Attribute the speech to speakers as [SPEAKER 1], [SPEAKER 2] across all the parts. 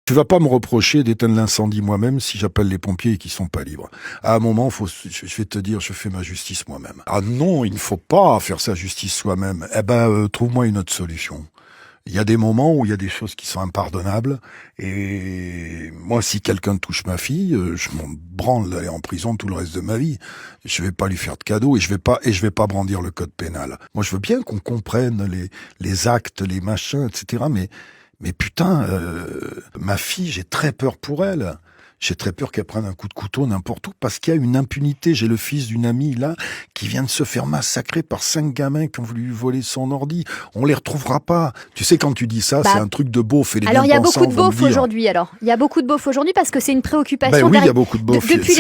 [SPEAKER 1] Tu vas pas me reprocher d'éteindre l'incendie moi-même si j'appelle les pompiers et qu'ils sont pas libres. À un moment, je vais te dire, je fais ma justice moi-même. Ah non, il ne faut pas faire sa justice soi-même. Trouve-moi une autre solution. Il y a des moments où il y a des choses qui sont impardonnables. Et moi, si quelqu'un touche ma fille, je m'en branle d'aller en prison tout le reste de ma vie. Je vais pas lui faire de cadeaux et je vais pas brandir le code pénal. Moi, je veux bien qu'on comprenne les actes, les machins, etc. Mais putain, ma fille, j'ai très peur pour elle. J'ai très peur qu'elle prenne un coup de couteau n'importe où parce qu'il y a une impunité. J'ai le fils d'une amie là qui vient de se faire massacrer par 5 gamins qui ont voulu lui voler son ordi. On les retrouvera pas. Tu sais, quand tu dis ça, c'est un truc de beauf. Et les
[SPEAKER 2] alors il y a beaucoup de
[SPEAKER 1] beaufs
[SPEAKER 2] beaufs aujourd'hui. Il y a beaucoup de beaufs aujourd'hui parce que c'est une préoccupation.
[SPEAKER 1] Oui, il y a beaucoup de beaufs.
[SPEAKER 2] Depuis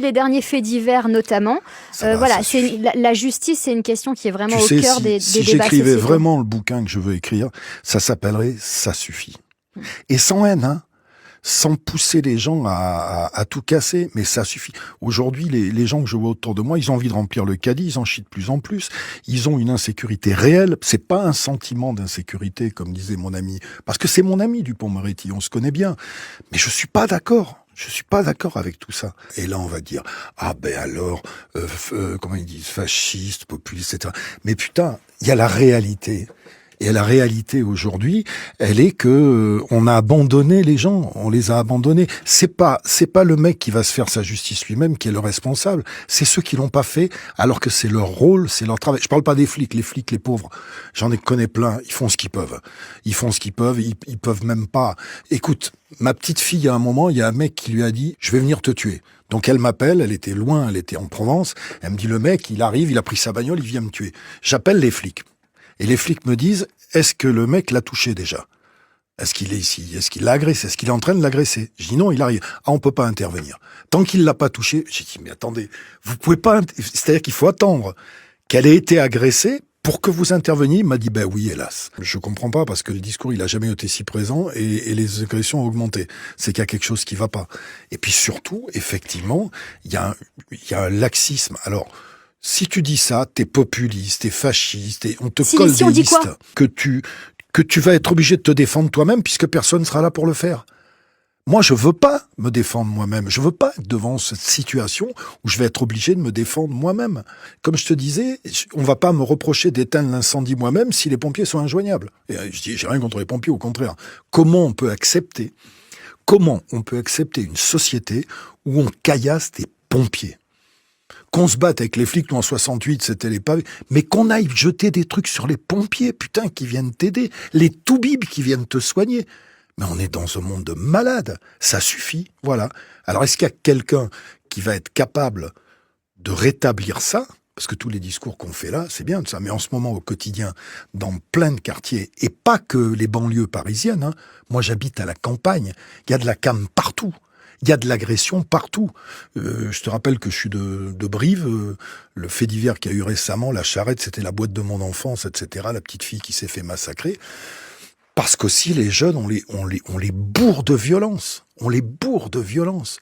[SPEAKER 2] les derniers faits divers notamment. Voilà, la justice, c'est une question qui est vraiment au cœur des débats sociétaux. Si
[SPEAKER 1] j'écrivais vraiment le bouquin que je veux écrire, ça s'appellerait Ça suffit. Et sans haine, hein. Sans pousser les gens à tout casser, mais ça suffit. Aujourd'hui, les gens que je vois autour de moi, ils ont envie de remplir le caddie, ils en chient de plus en plus, ils ont une insécurité réelle, c'est pas un sentiment d'insécurité, comme disait mon ami, parce que c'est mon ami Dupond-Moretti, on se connaît bien, mais je suis pas d'accord. Je suis pas d'accord avec tout ça. Et là, on va dire, comment ils disent, fasciste, populiste, etc. Mais putain, il y a la réalité. Et la réalité aujourd'hui, elle est que on a abandonné les gens, on les a abandonnés. C'est pas le mec qui va se faire sa justice lui-même qui est le responsable, c'est ceux qui l'ont pas fait alors que c'est leur rôle, c'est leur travail. Je parle pas des flics, les pauvres. Connais plein, ils font ce qu'ils peuvent. Ils peuvent même pas. Écoute, ma petite fille à un moment, il y a un mec qui lui a dit "Je vais venir te tuer." Donc elle m'appelle, elle était loin, elle était en Provence, elle me dit "Le mec, il arrive, il a pris sa bagnole, il vient me tuer." J'appelle les flics. Et les flics me disent, est-ce que le mec l'a touché déjà? Est-ce qu'il est ici? Est-ce qu'il l'a agressé? Est-ce qu'il est en train de l'agresser? Je dis non, il arrive. Ah, on peut pas intervenir. Tant qu'il l'a pas touché, j'ai dit, mais attendez, vous pouvez pas, c'est-à-dire qu'il faut attendre qu'elle ait été agressée pour que vous interveniez. Il m'a dit, ben oui, hélas. Je comprends pas parce que le discours, il a jamais été si présent et les agressions ont augmenté. C'est qu'il y a quelque chose qui va pas. Et puis surtout, effectivement, il y a un laxisme. Alors, si tu dis ça, t'es populiste, t'es fasciste, et on te colle des listes que tu vas être obligé de te défendre toi-même puisque personne sera là pour le faire. Moi, je veux pas me défendre moi-même. Je veux pas être devant cette situation où je vais être obligé de me défendre moi-même. Comme je te disais, on va pas me reprocher d'éteindre l'incendie moi-même si les pompiers sont injoignables. Et je dis, j'ai rien contre les pompiers, au contraire. Comment on peut accepter une société où on caillasse des pompiers? Qu'on se batte avec les flics, nous en 68, c'était les pavés, mais qu'on aille jeter des trucs sur les pompiers, putain, qui viennent t'aider, les toubibs qui viennent te soigner. Mais on est dans un monde de malades, ça suffit, voilà. Alors est-ce qu'il y a quelqu'un qui va être capable de rétablir ça? Parce que tous les discours qu'on fait là, c'est bien de ça, mais en ce moment, au quotidien, dans plein de quartiers, et pas que les banlieues parisiennes, hein, moi j'habite à la campagne, il y a de la cam partout. Il y a de l'agression partout. Je te rappelle que je suis de Brive. Le fait divers qu'il y a eu récemment, la charrette, c'était la boîte de mon enfance, etc. La petite fille qui s'est fait massacrer. Parce qu'aussi, les jeunes, on les bourre de violence. On les bourre de violence.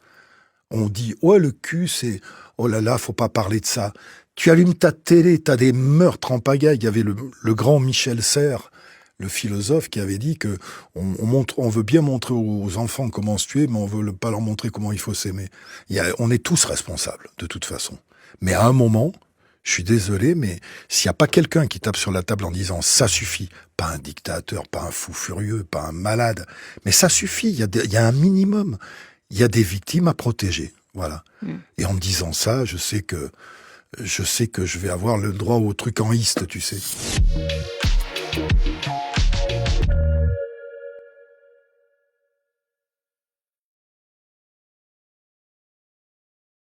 [SPEAKER 1] On dit, ouais, le cul, c'est, oh là là, faut pas parler de ça. Tu allumes ta télé, t'as des meurtres en pagaille. Il y avait le grand Michel Serres, le philosophe, qui avait dit que on veut bien montrer aux enfants comment se tuer, mais on veut pas leur montrer comment il faut s'aimer. On est tous responsables, de toute façon. Mais à un moment, je suis désolé, mais s'il n'y a pas quelqu'un qui tape sur la table en disant « ça suffit », pas un dictateur, pas un fou furieux, pas un malade, mais ça suffit, il y a un minimum. Il y a des victimes à protéger, voilà. Et en me disant ça, je sais que je vais avoir le droit au truc en iste, tu sais.